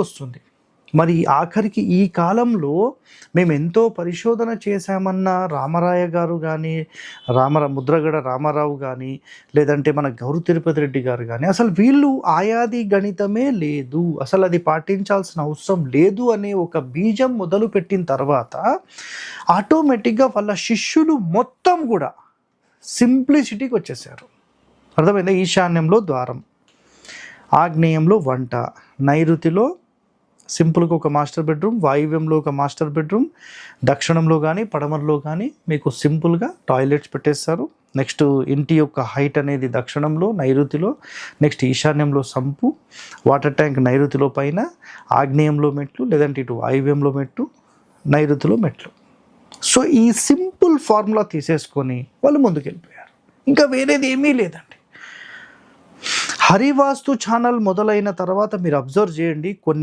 వస్తుంది. మరి ఆఖరికి ఈ కాలంలో మేము ఎంతో పరిశోధన చేశామన్న రామరాయ గారు కానీ, ముద్రగడ రామారావు కానీ, లేదంటే మన గౌరు తిరుపతి రెడ్డి గారు కానీ, అసలు వీళ్ళు ఆయాది గణితమే లేదు, అసలు అది పాటించాల్సిన అవసరం లేదు అనే ఒక బీజం మొదలుపెట్టిన తర్వాత ఆటోమేటిక్గా వాళ్ళ శిష్యులు మొత్తం కూడా సింప్లిసిటీకి వచ్చేసారు. అర్థమైందా? ఈశాన్యంలో ద్వారం, ఆగ్నేయంలో వంట, నైరుతిలో సింపుల్గా ఒక మాస్టర్ బెడ్రూమ్, వాయువ్యంలో ఒక మాస్టర్ బెడ్రూమ్, దక్షిణంలో కానీ పడమరలో కానీ మీకు సింపుల్గా టాయిలెట్స్ పెట్టేస్తారు. నెక్స్ట్ ఇంటి యొక్క హైట్ అనేది దక్షిణంలో, నైరుతిలో, నెక్స్ట్ ఈశాన్యంలో సంపు, వాటర్ ట్యాంక్ నైరుతిలో పైన, ఆగ్నేయంలో మెట్లు, లేదంటే ఇటు వాయువ్యంలో మెట్లు, నైరుతిలో మెట్లు. సో ఈ సింపుల్ ఫార్ములా తీసేసుకొని వాళ్ళు ముందుకు వెళ్ళిపోయారు. ఇంకా వేరేది ఏమీ లేదండి. హరివాస్తు ఛానల్ మొదలైన తర్వాత మీరు అబ్జర్వ్ చేయండి, కొన్ని